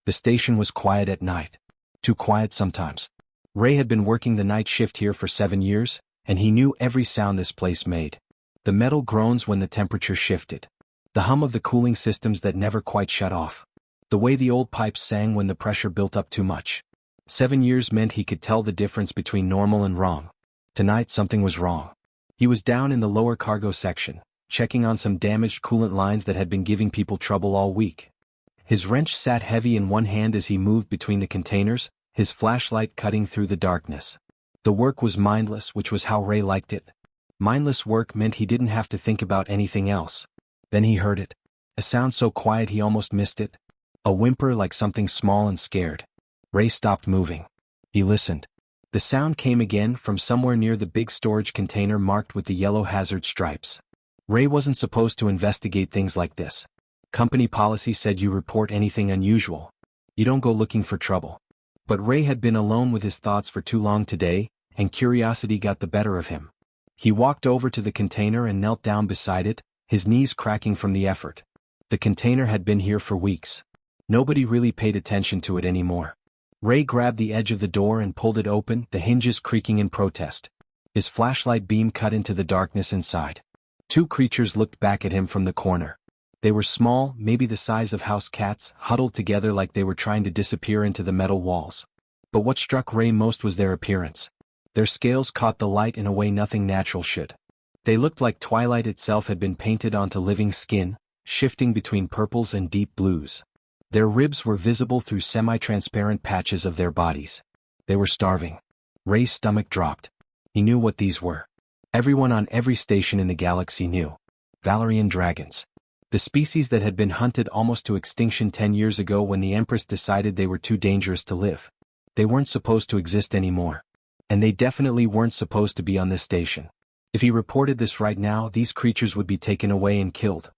The station was quiet at night. Too quiet sometimes. Ray had been working the night shift here for 7 years, and he knew every sound this place made. The metal groans when the temperature shifted. The hum of the cooling systems that never quite shut off. The way the old pipes sang when the pressure built up too much. 7 years meant he could tell the difference between normal and wrong. Tonight something was wrong. He was down in the lower cargo section, checking on some damaged coolant lines that had been giving people trouble all week. His wrench sat heavy in one hand as he moved between the containers, his flashlight cutting through the darkness. The work was mindless, which was how Ray liked it. Mindless work meant he didn't have to think about anything else. Then he heard it. A sound so quiet he almost missed it. A whimper like something small and scared. Ray stopped moving. He listened. The sound came again from somewhere near the big storage container marked with the yellow hazard stripes. Ray wasn't supposed to investigate things like this. Company policy said you report anything unusual. You don't go looking for trouble. But Ray had been alone with his thoughts for too long today, and curiosity got the better of him. He walked over to the container and knelt down beside it, his knees cracking from the effort. The container had been here for weeks. Nobody really paid attention to it anymore. Ray grabbed the edge of the door and pulled it open, the hinges creaking in protest. His flashlight beam cut into the darkness inside. 2 creatures looked back at him from the corner. They were small, maybe the size of house cats, huddled together like they were trying to disappear into the metal walls. But what struck Ray most was their appearance. Their scales caught the light in a way nothing natural should. They looked like twilight itself had been painted onto living skin, shifting between purples and deep blues. Their ribs were visible through semi-transparent patches of their bodies. They were starving. Ray's stomach dropped. He knew what these were. Everyone on every station in the galaxy knew. Valerian dragons. The species that had been hunted almost to extinction 10 years ago when the Empress decided they were too dangerous to live. They weren't supposed to exist anymore. And they definitely weren't supposed to be on this station. If he reported this right now, these creatures would be taken away and killed.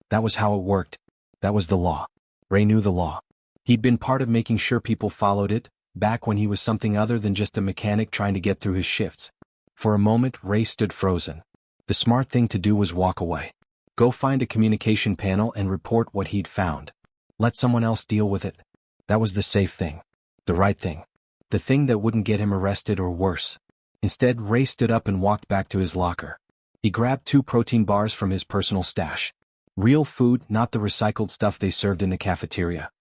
That was how it worked. That was the law. Ray knew the law. He'd been part of making sure people followed it, back when he was something other than just a mechanic trying to get through his shifts. For a moment, Ray stood frozen. The smart thing to do was walk away. Go find a communication panel and report what he'd found. Let someone else deal with it. That was the safe thing. The right thing. The thing that wouldn't get him arrested or worse. Instead, Ray stood up and walked back to his locker. He grabbed 2 protein bars from his personal stash. Real food, not the recycled stuff they served in the cafeteria.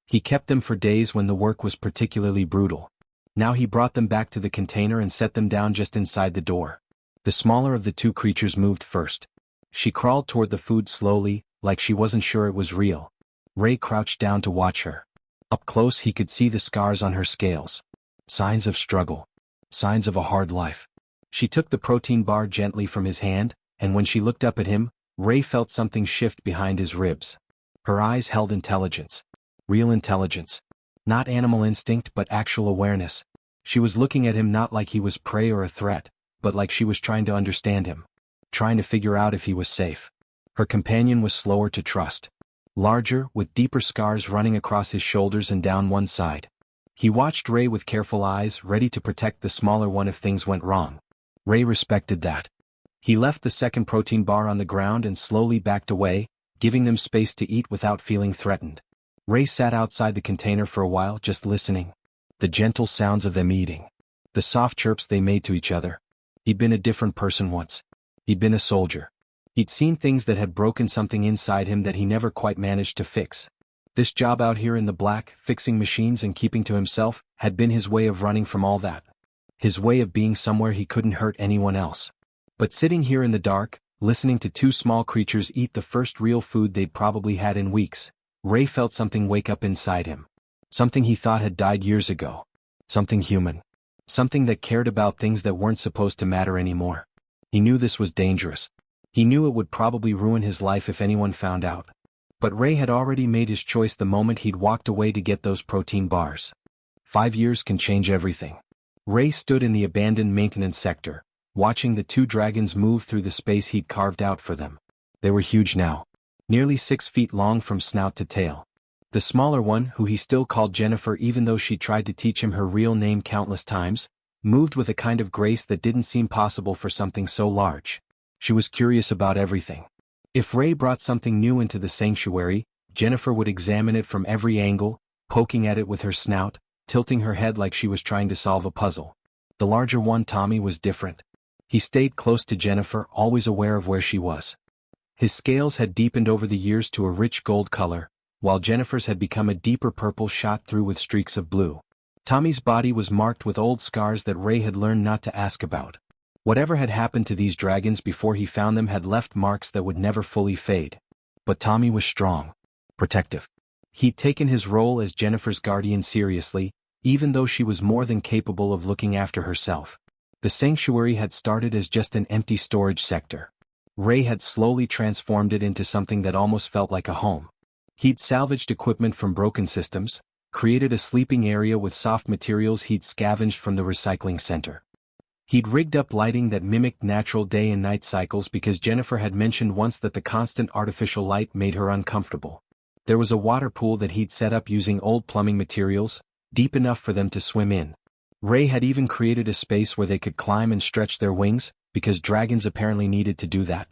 He kept them for days when the work was particularly brutal. Now he brought them back to the container and set them down just inside the door. The smaller of the 2 creatures moved first. She crawled toward the food slowly, like she wasn't sure it was real. Ray crouched down to watch her. Up close he could see the scars on her scales. Signs of struggle. Signs of a hard life. She took the protein bar gently from his hand, and when she looked up at him, Ray felt something shift behind his ribs. Her eyes held intelligence. Real intelligence. Not animal instinct but actual awareness. She was looking at him not like he was prey or a threat, but like she was trying to understand him. Trying to figure out if he was safe. Her companion was slower to trust. Larger, with deeper scars running across his shoulders and down one side. He watched Ray with careful eyes, ready to protect the smaller one if things went wrong. Ray respected that. He left the second protein bar on the ground and slowly backed away, giving them space to eat without feeling threatened. Ray sat outside the container for a while, just listening. The gentle sounds of them eating. The soft chirps they made to each other. He'd been a different person once. He'd been a soldier. He'd seen things that had broken something inside him that he never quite managed to fix. This job out here in the black, fixing machines and keeping to himself, had been his way of running from all that. His way of being somewhere he couldn't hurt anyone else. But sitting here in the dark, listening to 2 small creatures eat the first real food they'd probably had in weeks, Ray felt something wake up inside him. Something he thought had died years ago. Something human. Something that cared about things that weren't supposed to matter anymore. He knew this was dangerous. He knew it would probably ruin his life if anyone found out. But Ray had already made his choice the moment he'd walked away to get those protein bars. 5 years can change everything. Ray stood in the abandoned maintenance sector, watching the 2 dragons move through the space he'd carved out for them. They were huge now. Nearly 6 feet long from snout to tail. The smaller one, who he still called Jennifer even though she tried to teach him her real name countless times, moved with a kind of grace that didn't seem possible for something so large. She was curious about everything. If Ray brought something new into the sanctuary, Jennifer would examine it from every angle, poking at it with her snout, tilting her head like she was trying to solve a puzzle. The larger one, Tommy, was different. He stayed close to Jennifer, always aware of where she was. His scales had deepened over the years to a rich gold color, while Jennifer's had become a deeper purple shot through with streaks of blue. Tommy's body was marked with old scars that Ray had learned not to ask about. Whatever had happened to these dragons before he found them had left marks that would never fully fade. But Tommy was strong. Protective. He'd taken his role as Jennifer's guardian seriously, even though she was more than capable of looking after herself. The sanctuary had started as just an empty storage sector. Ray had slowly transformed it into something that almost felt like a home. He'd salvaged equipment from broken systems, created a sleeping area with soft materials he'd scavenged from the recycling center. He'd rigged up lighting that mimicked natural day and night cycles because Jennifer had mentioned once that the constant artificial light made her uncomfortable. There was a water pool that he'd set up using old plumbing materials, deep enough for them to swim in. Ray had even created a space where they could climb and stretch their wings, because dragons apparently needed to do that.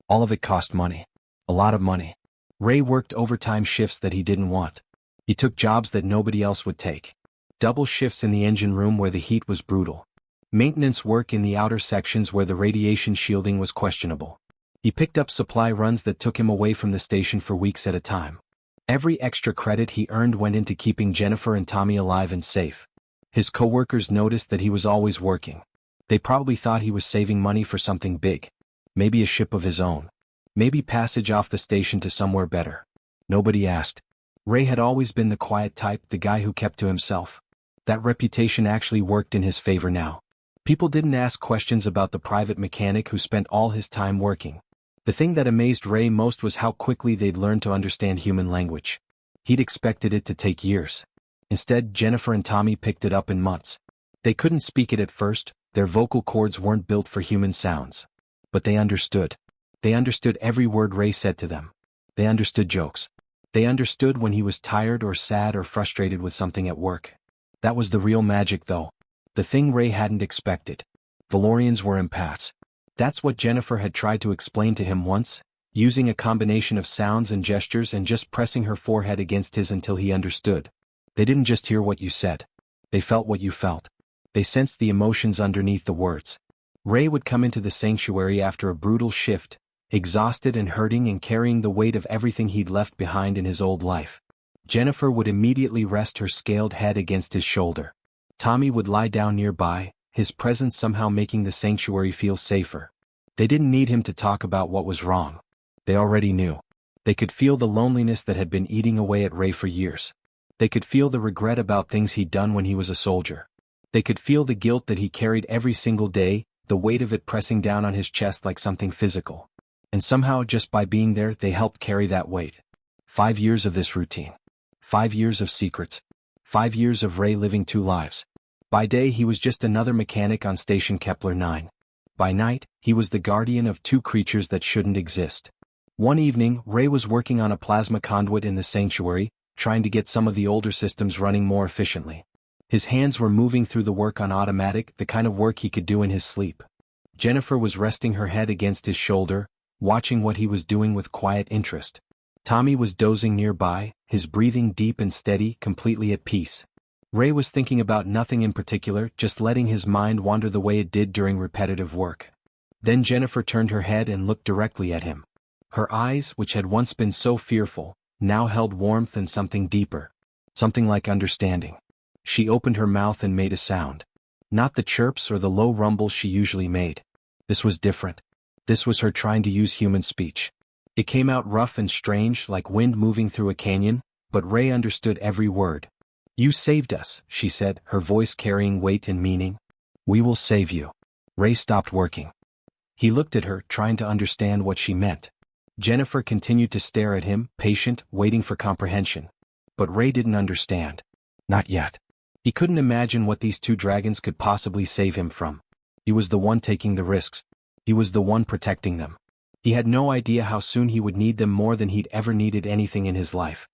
All of it cost money. A lot of money. Ray worked overtime shifts that he didn't want. He took jobs that nobody else would take. Double shifts in the engine room where the heat was brutal. Maintenance work in the outer sections where the radiation shielding was questionable. He picked up supply runs that took him away from the station for weeks at a time. Every extra credit he earned went into keeping Jennifer and Tommy alive and safe. His coworkers noticed that he was always working. They probably thought he was saving money for something big. Maybe a ship of his own. Maybe passage off the station to somewhere better. Nobody asked. Ray had always been the quiet type, the guy who kept to himself. That reputation actually worked in his favor now. People didn't ask questions about the private mechanic who spent all his time working. The thing that amazed Ray most was how quickly they'd learned to understand human language. He'd expected it to take years. Instead, Jennifer and Tommy picked it up in months. They couldn't speak it at first, their vocal cords weren't built for human sounds. But they understood. They understood every word Ray said to them. They understood jokes. They understood when he was tired or sad or frustrated with something at work. That was the real magic, though. The thing Ray hadn't expected. Valorians were empaths. That's what Jennifer had tried to explain to him once, using a combination of sounds and gestures and just pressing her forehead against his until he understood. They didn't just hear what you said. They felt what you felt. They sensed the emotions underneath the words. Ray would come into the sanctuary after a brutal shift, exhausted and hurting and carrying the weight of everything he'd left behind in his old life. Jennifer would immediately rest her scaled head against his shoulder. Tommy would lie down nearby, his presence somehow making the sanctuary feel safer. They didn't need him to talk about what was wrong. They already knew. They could feel the loneliness that had been eating away at Ray for years. They could feel the regret about things he'd done when he was a soldier. They could feel the guilt that he carried every single day, the weight of it pressing down on his chest like something physical. And somehow, just by being there, they helped carry that weight. 5 years of this routine. 5 years of secrets. 5 years of Ray living 2 lives. By day he was just another mechanic on Station Kepler 9. By night, he was the guardian of 2 creatures that shouldn't exist. One evening, Ray was working on a plasma conduit in the sanctuary, trying to get some of the older systems running more efficiently. His hands were moving through the work on automatic, the kind of work he could do in his sleep. Jennifer was resting her head against his shoulder, watching what he was doing with quiet interest. Tommy was dozing nearby, his breathing deep and steady, completely at peace. Ray was thinking about nothing in particular, just letting his mind wander the way it did during repetitive work. Then Jennifer turned her head and looked directly at him. Her eyes, which had once been so fearful, now held warmth and something deeper. Something like understanding. She opened her mouth and made a sound. Not the chirps or the low rumbles she usually made. This was different. This was her trying to use human speech. It came out rough and strange, like wind moving through a canyon, but Ray understood every word. "You saved us," she said, her voice carrying weight and meaning. "We will save you." Ray stopped working. He looked at her, trying to understand what she meant. Jennifer continued to stare at him, patient, waiting for comprehension. But Ray didn't understand. Not yet. He couldn't imagine what these 2 dragons could possibly save him from. He was the one taking the risks. He was the one protecting them. He had no idea how soon he would need them more than he'd ever needed anything in his life.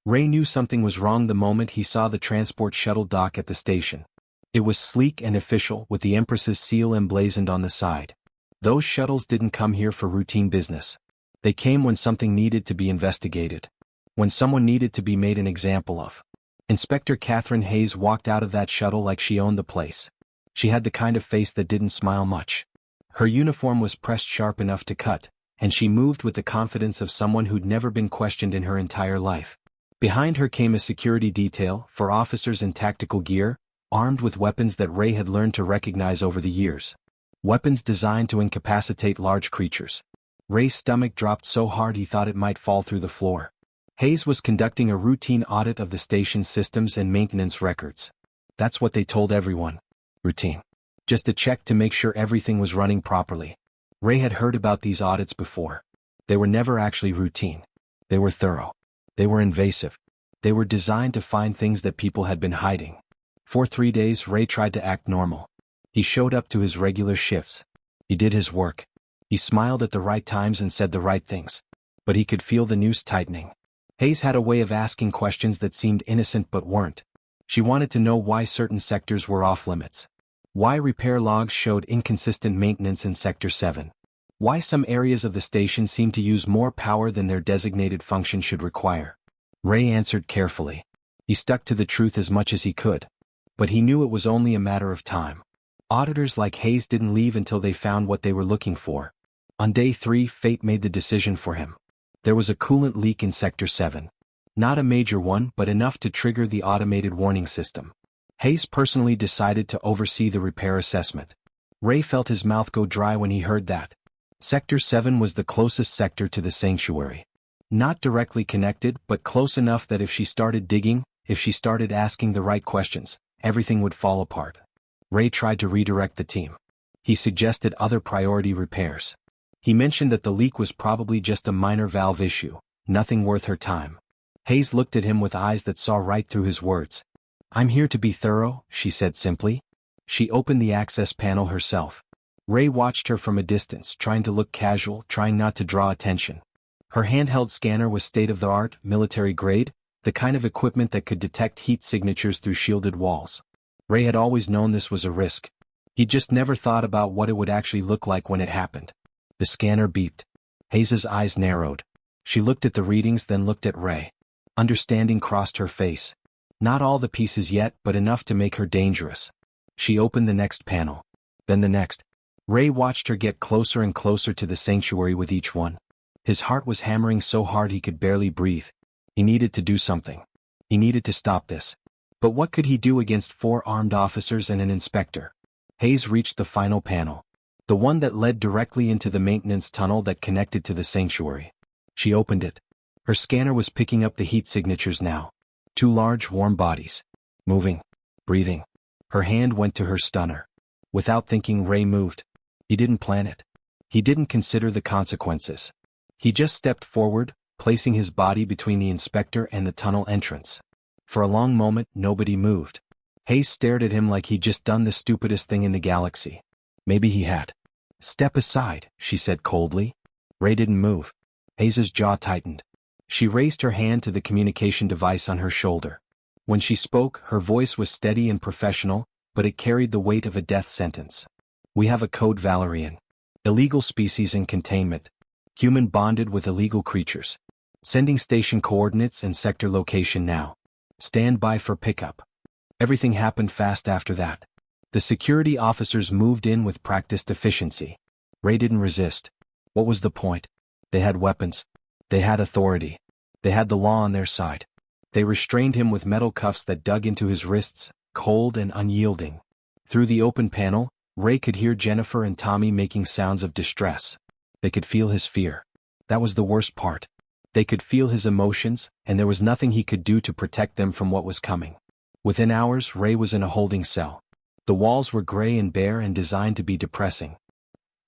Ray knew something was wrong the moment he saw the transport shuttle dock at the station. It was sleek and official, with the Empress's seal emblazoned on the side. Those shuttles didn't come here for routine business. They came when something needed to be investigated. When someone needed to be made an example of. Inspector Catherine Hayes walked out of that shuttle like she owned the place. She had the kind of face that didn't smile much. Her uniform was pressed sharp enough to cut, and she moved with the confidence of someone who'd never been questioned in her entire life. Behind her came a security detail, for officers in tactical gear, armed with weapons that Ray had learned to recognize over the years. Weapons designed to incapacitate large creatures. Ray's stomach dropped so hard he thought it might fall through the floor. Hayes was conducting a routine audit of the station's systems and maintenance records. That's what they told everyone. Routine. Just a check to make sure everything was running properly. Ray had heard about these audits before. They were never actually routine. They were thorough. They were invasive. They were designed to find things that people had been hiding. For 3 days Ray tried to act normal. He showed up to his regular shifts. He did his work. He smiled at the right times and said the right things. But he could feel the noose tightening. Hayes had a way of asking questions that seemed innocent but weren't. She wanted to know why certain sectors were off limits. Why repair logs showed inconsistent maintenance in Sector 7. Why some areas of the station seemed to use more power than their designated function should require. Ray answered carefully. He stuck to the truth as much as he could. But he knew it was only a matter of time. Auditors like Hayes didn't leave until they found what they were looking for. On day 3, fate made the decision for him. There was a coolant leak in Sector 7. Not a major one, but enough to trigger the automated warning system. Hayes personally decided to oversee the repair assessment. Ray felt his mouth go dry when he heard that. Sector 7 was the closest sector to the sanctuary. Not directly connected, but close enough that if she started digging, if she started asking the right questions, everything would fall apart. Ray tried to redirect the team. He suggested other priority repairs. He mentioned that the leak was probably just a minor valve issue, nothing worth her time. Hayes looked at him with eyes that saw right through his words. "I'm here to be thorough," she said simply. She opened the access panel herself. Ray watched her from a distance, trying to look casual, trying not to draw attention. Her handheld scanner was state-of-the-art, military-grade, the kind of equipment that could detect heat signatures through shielded walls. Ray had always known this was a risk. He'd just never thought about what it would actually look like when it happened. The scanner beeped. Hayes's eyes narrowed. She looked at the readings, then looked at Ray. Understanding crossed her face. Not all the pieces yet, but enough to make her dangerous. She opened the next panel. Then the next. Ray watched her get closer and closer to the sanctuary with each one. His heart was hammering so hard he could barely breathe. He needed to do something. He needed to stop this. But what could he do against 4 armed officers and an inspector? Hayes reached the final panel. The one that led directly into the maintenance tunnel that connected to the sanctuary. She opened it. Her scanner was picking up the heat signatures now. 2 large, warm bodies. Moving. Breathing. Her hand went to her stunner. Without thinking, Ray moved. He didn't plan it. He didn't consider the consequences. He just stepped forward, placing his body between the inspector and the tunnel entrance. For a long moment, nobody moved. Hayes stared at him like he'd just done the stupidest thing in the galaxy. Maybe he had. "Step aside," she said coldly. Ray didn't move. Hayes's jaw tightened. She raised her hand to the communication device on her shoulder. When she spoke, her voice was steady and professional, but it carried the weight of a death sentence. "We have a code, Valerian. Illegal species in containment. Human bonded with illegal creatures. Sending station coordinates and sector location now. Stand by for pickup." Everything happened fast after that. The security officers moved in with practiced efficiency. Ray didn't resist. What was the point? They had weapons. They had authority. They had the law on their side. They restrained him with metal cuffs that dug into his wrists, cold and unyielding. Through the open panel, Ray could hear Jennifer and Tommy making sounds of distress. They could feel his fear. That was the worst part. They could feel his emotions, and there was nothing he could do to protect them from what was coming. Within hours, Ray was in a holding cell. The walls were gray and bare and designed to be depressing.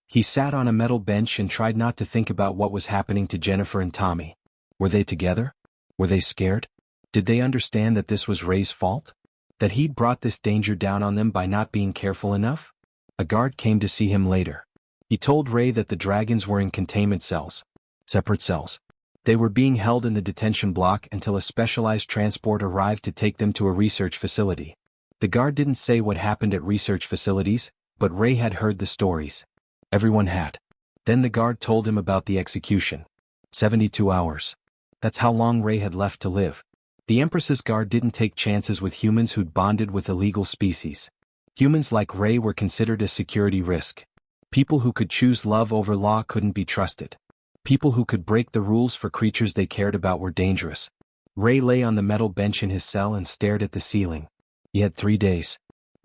He sat on a metal bench and tried not to think about what was happening to Jennifer and Tommy. Were they together? Were they scared? Did they understand that this was Ray's fault? That he'd brought this danger down on them by not being careful enough? A guard came to see him later. He told Ray that the dragons were in containment cells. Separate cells. They were being held in the detention block until a specialized transport arrived to take them to a research facility. The guard didn't say what happened at research facilities, but Ray had heard the stories. Everyone had. Then the guard told him about the execution. 72 hours. That's how long Ray had left to live. The Empress's guard didn't take chances with humans who'd bonded with illegal species. Humans like Ray were considered a security risk. People who could choose love over law couldn't be trusted. People who could break the rules for creatures they cared about were dangerous. Ray lay on the metal bench in his cell and stared at the ceiling. He had 3 days.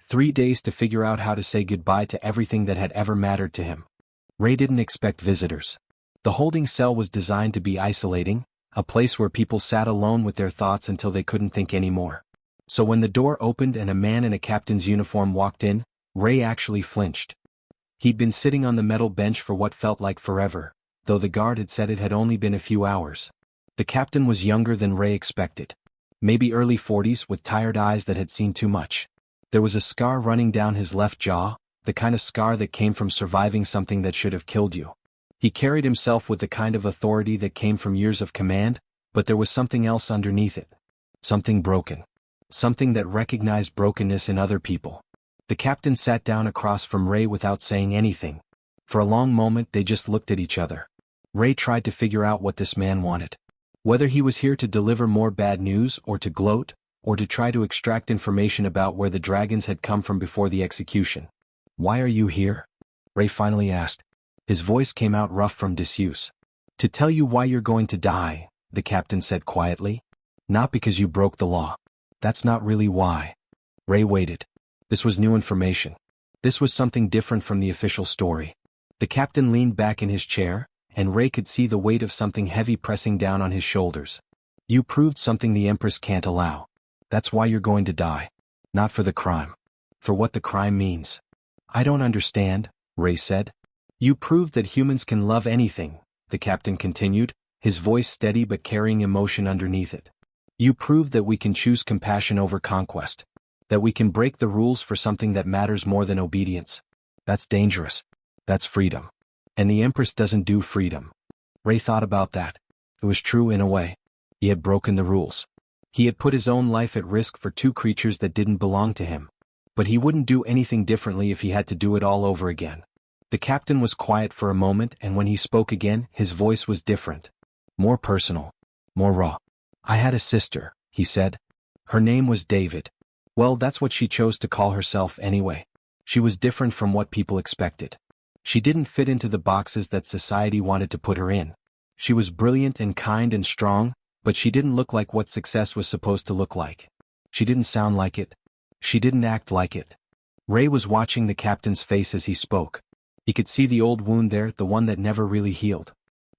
3 days to figure out how to say goodbye to everything that had ever mattered to him. Ray didn't expect visitors. The holding cell was designed to be isolating, a place where people sat alone with their thoughts until they couldn't think anymore. So when the door opened and a man in a captain's uniform walked in, Ray actually flinched. He'd been sitting on the metal bench for what felt like forever, though the guard had said it had only been a few hours. The captain was younger than Ray expected. Maybe early 40s with tired eyes that had seen too much. There was a scar running down his left jaw, the kind of scar that came from surviving something that should have killed you. He carried himself with the kind of authority that came from years of command, but there was something else underneath it. Something broken. Something that recognized brokenness in other people. The captain sat down across from Ray without saying anything. For a long moment they just looked at each other. Ray tried to figure out what this man wanted. Whether he was here to deliver more bad news or to gloat, or to try to extract information about where the dragons had come from before the execution. "Why are you here?" Ray finally asked. His voice came out rough from disuse. "To tell you why you're going to die," the captain said quietly. "Not because you broke the law. That's not really why." Ray waited. This was new information. This was something different from the official story. The captain leaned back in his chair, and Ray could see the weight of something heavy pressing down on his shoulders. "You proved something the Empress can't allow. That's why you're going to die. Not for the crime. For what the crime means." "I don't understand," Ray said. "You proved that humans can love anything," the captain continued, his voice steady but carrying emotion underneath it. "You proved that we can choose compassion over conquest. That we can break the rules for something that matters more than obedience. That's dangerous. That's freedom. And the Empress doesn't do freedom." Ray thought about that. It was true in a way. He had broken the rules. He had put his own life at risk for 2 creatures that didn't belong to him. But he wouldn't do anything differently if he had to do it all over again. The captain was quiet for a moment, and when he spoke again, his voice was different. More personal. More raw. "I had a sister," he said. "Her name was David. Well, that's what she chose to call herself anyway. She was different from what people expected. She didn't fit into the boxes that society wanted to put her in. She was brilliant and kind and strong, but she didn't look like what success was supposed to look like. She didn't sound like it. She didn't act like it." Ray was watching the captain's face as he spoke. He could see the old wound there, the one that never really healed.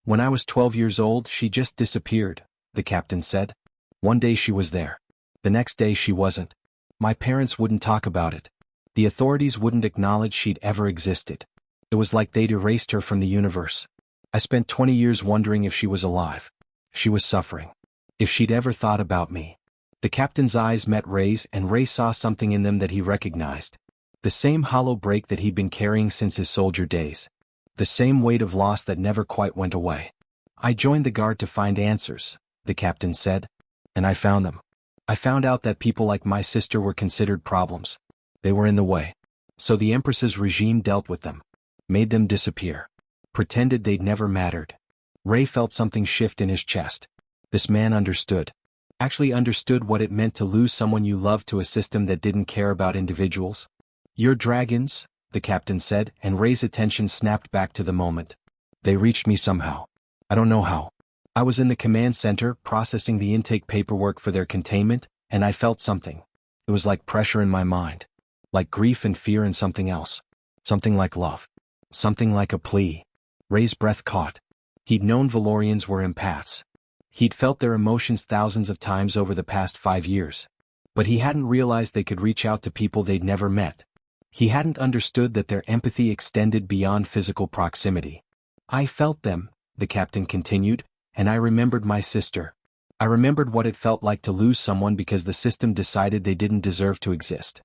"When I was 12 years old, she just disappeared," the captain said. "One day she was there. The next day she wasn't. My parents wouldn't talk about it. The authorities wouldn't acknowledge she'd ever existed. It was like they'd erased her from the universe. I spent 20 years wondering if she was alive. She was suffering. If she'd ever thought about me." The captain's eyes met Ray's, and Ray saw something in them that he recognized. The same hollow break that he'd been carrying since his soldier days. The same weight of loss that never quite went away. "I joined the guard to find answers," the captain said. "And I found them. I found out that people like my sister were considered problems. They were in the way. So the Empress's regime dealt with them. Made them disappear. Pretended they'd never mattered." Ray felt something shift in his chest. This man understood. Actually understood what it meant to lose someone you loved to a system that didn't care about individuals. "Your dragons," the captain said, and Ray's attention snapped back to the moment. "They reached me somehow. I don't know how. I was in the command center processing the intake paperwork for their containment, and I felt something. It was like pressure in my mind. Like grief and fear and something else. Something like love. Something like a plea." Ray's breath caught. He'd known Valorians were empaths. He'd felt their emotions thousands of times over the past 5 years. But he hadn't realized they could reach out to people they'd never met. He hadn't understood that their empathy extended beyond physical proximity. "I felt them," the captain continued, "and I remembered my sister. I remembered what it felt like to lose someone because the system decided they didn't deserve to exist.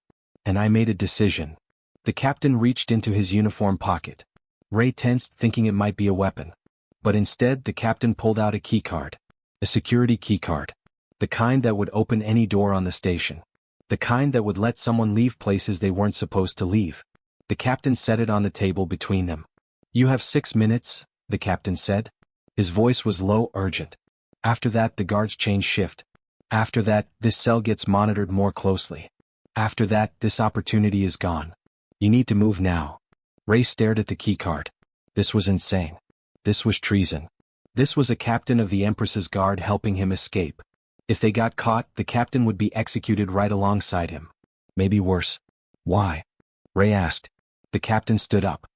And I made a decision." The captain reached into his uniform pocket. Ray tensed, thinking it might be a weapon. But instead the captain pulled out a keycard. A security keycard. The kind that would open any door on the station. The kind that would let someone leave places they weren't supposed to leave. The captain set it on the table between them. "You have 6 minutes," the captain said. His voice was low, urgent. After that the guards changed shift. After that, this cell gets monitored more closely. After that, this opportunity is gone. You need to move now. Ray stared at the keycard. This was insane. This was treason. This was a captain of the Empress's guard helping him escape. If they got caught, the captain would be executed right alongside him. Maybe worse. Why? Ray asked. The captain stood up.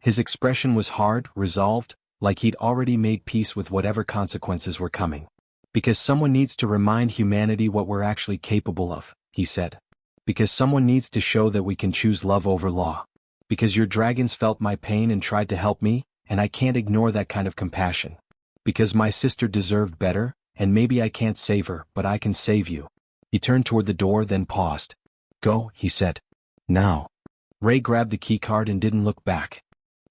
His expression was hard, resolved, like he'd already made peace with whatever consequences were coming. Because someone needs to remind humanity what we're actually capable of, he said. Because someone needs to show that we can choose love over law. Because your dragons felt my pain and tried to help me, and I can't ignore that kind of compassion. Because my sister deserved better, and maybe I can't save her, but I can save you. He turned toward the door, then paused. Go, he said. Now. Ray grabbed the keycard and didn't look back.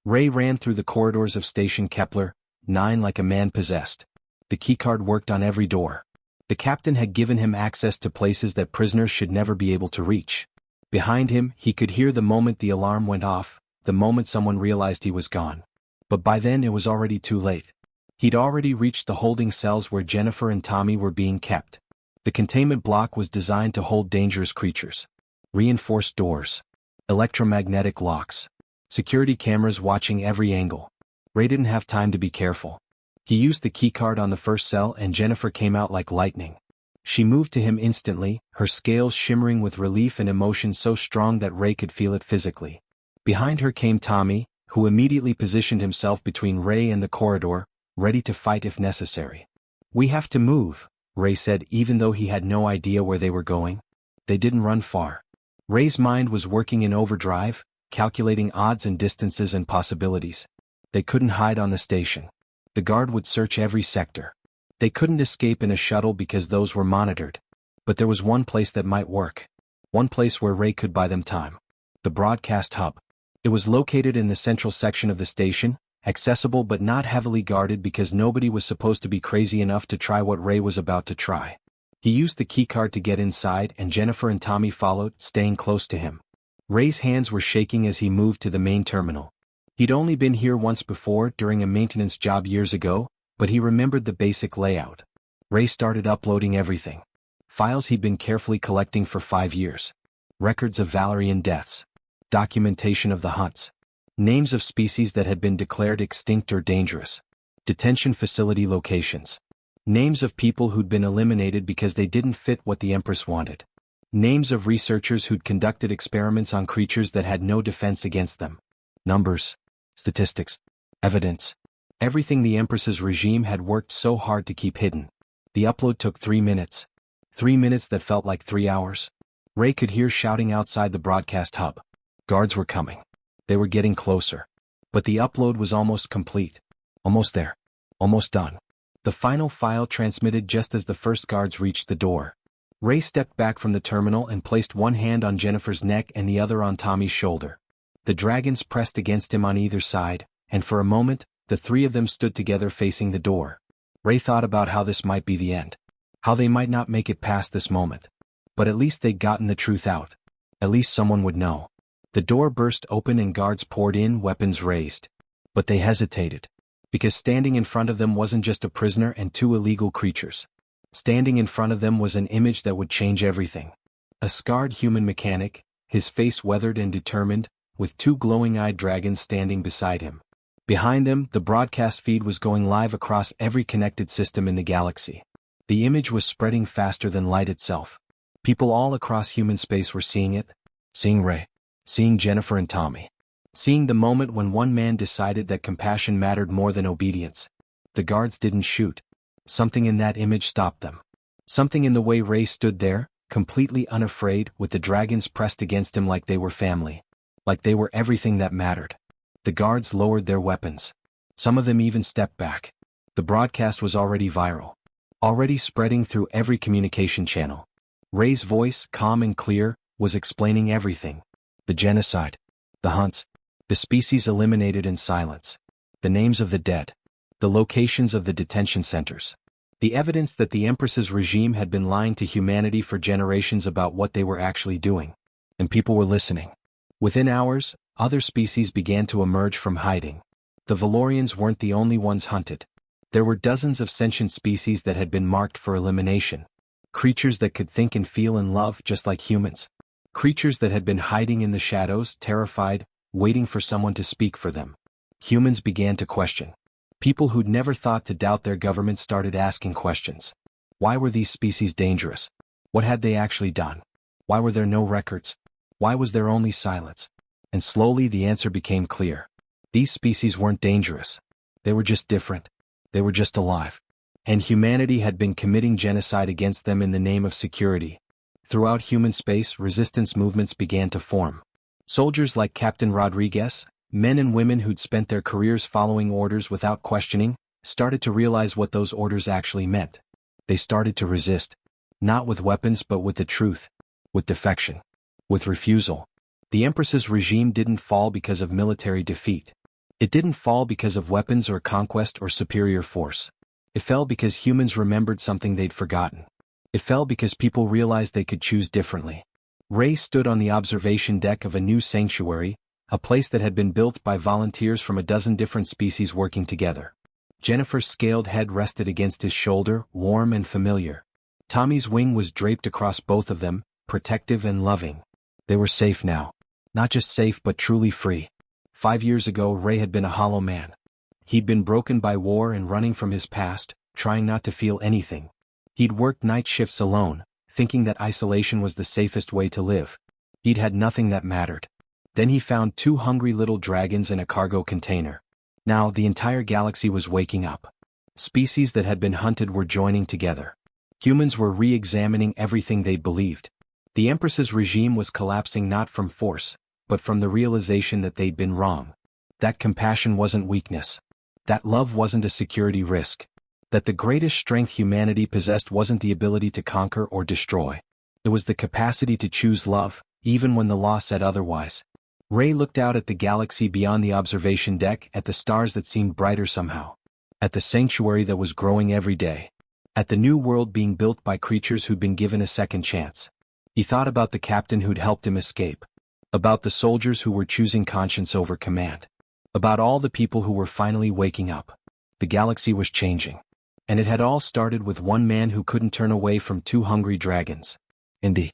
Ray ran through the corridors of Station Kepler 9 like a man possessed. The keycard worked on every door. The captain had given him access to places that prisoners should never be able to reach. Behind him, he could hear the moment the alarm went off, the moment someone realized he was gone. But by then it was already too late. He'd already reached the holding cells where Jennifer and Tommy were being kept. The containment block was designed to hold dangerous creatures. Reinforced doors. Electromagnetic locks. Security cameras watching every angle. Ray didn't have time to be careful. He used the keycard on the first cell and Jennifer came out like lightning. She moved to him instantly, her scales shimmering with relief and emotion so strong that Ray could feel it physically. Behind her came Tommy, who immediately positioned himself between Ray and the corridor, ready to fight if necessary. We have to move, Ray said even though he had no idea where they were going. They didn't run far. Ray's mind was working in overdrive, calculating odds and distances and possibilities. They couldn't hide on the station. The guard would search every sector. They couldn't escape in a shuttle because those were monitored. But there was one place that might work. One place where Ray could buy them time. The broadcast hub. It was located in the central section of the station, accessible but not heavily guarded because nobody was supposed to be crazy enough to try what Ray was about to try. He used the keycard to get inside and Jennifer and Tommy followed, staying close to him. Ray's hands were shaking as he moved to the main terminal. He'd only been here once before during a maintenance job years ago, but he remembered the basic layout. Ray started uploading everything. Files he'd been carefully collecting for 5 years. Records of Valerian deaths. Documentation of the hunts. Names of species that had been declared extinct or dangerous. Detention facility locations. Names of people who'd been eliminated because they didn't fit what the Empress wanted. Names of researchers who'd conducted experiments on creatures that had no defense against them. Numbers. Statistics. Evidence. Everything the Empress's regime had worked so hard to keep hidden. The upload took 3 minutes. 3 minutes that felt like 3 hours. Ray could hear shouting outside the broadcast hub. Guards were coming. They were getting closer. But the upload was almost complete. Almost there. Almost done. The final file transmitted just as the first guards reached the door. Ray stepped back from the terminal and placed one hand on Jennifer's neck and the other on Tommy's shoulder. The dragons pressed against him on either side, and for a moment, the three of them stood together facing the door. Ray thought about how this might be the end. How they might not make it past this moment. But at least they'd gotten the truth out. At least someone would know. The door burst open and guards poured in, weapons raised. But they hesitated. Because standing in front of them wasn't just a prisoner and 2 illegal creatures. Standing in front of them was an image that would change everything. A scarred human mechanic, his face weathered and determined, with 2 glowing-eyed dragons standing beside him. Behind them, the broadcast feed was going live across every connected system in the galaxy. The image was spreading faster than light itself. People all across human space were seeing it. Seeing Ray. Seeing Jennifer and Tommy. Seeing the moment when one man decided that compassion mattered more than obedience. The guards didn't shoot. Something in that image stopped them. Something in the way Ray stood there, completely unafraid, with the dragons pressed against him like they were family. Like they were everything that mattered. The guards lowered their weapons. Some of them even stepped back. The broadcast was already viral. Already spreading through every communication channel. Ray's voice, calm and clear, was explaining everything. The genocide. The hunts. The species eliminated in silence. The names of the dead. The locations of the detention centers. The evidence that the Empress's regime had been lying to humanity for generations about what they were actually doing. And people were listening. Within hours, other species began to emerge from hiding. The Valorians weren't the only ones hunted. There were dozens of sentient species that had been marked for elimination. Creatures that could think and feel and love just like humans. Creatures that had been hiding in the shadows, terrified, waiting for someone to speak for them. Humans began to question. People who'd never thought to doubt their government started asking questions. Why were these species dangerous? What had they actually done? Why were there no records? Why was there only silence? And slowly the answer became clear. These species weren't dangerous. They were just different. They were just alive. And humanity had been committing genocide against them in the name of security. Throughout human space, resistance movements began to form. Soldiers like Captain Rodriguez, men and women who'd spent their careers following orders without questioning, started to realize what those orders actually meant. They started to resist. Not with weapons but with the truth. With defection. With refusal. The Empress's regime didn't fall because of military defeat. It didn't fall because of weapons or conquest or superior force. It fell because humans remembered something they'd forgotten. It fell because people realized they could choose differently. Ray stood on the observation deck of a new sanctuary, a place that had been built by volunteers from a dozen different species working together. Jennifer's scaled head rested against his shoulder, warm and familiar. Tommy's wing was draped across both of them, protective and loving. They were safe now. Not just safe but truly free. 5 years ago Ray had been a hollow man. He'd been broken by war and running from his past, trying not to feel anything. He'd worked night shifts alone, thinking that isolation was the safest way to live. He'd had nothing that mattered. Then he found 2 hungry little dragons in a cargo container. Now the entire galaxy was waking up. Species that had been hunted were joining together. Humans were re-examining everything they'd believed. The Empress's regime was collapsing not from force, but from the realization that they'd been wrong. That compassion wasn't weakness. That love wasn't a security risk. That the greatest strength humanity possessed wasn't the ability to conquer or destroy. It was the capacity to choose love, even when the law said otherwise. Ray looked out at the galaxy beyond the observation deck, at the stars that seemed brighter somehow. At the sanctuary that was growing every day. At the new world being built by creatures who'd been given a second chance. He thought about the captain who'd helped him escape. About the soldiers who were choosing conscience over command. About all the people who were finally waking up. The galaxy was changing. And it had all started with one man who couldn't turn away from 2 hungry dragons. Indy.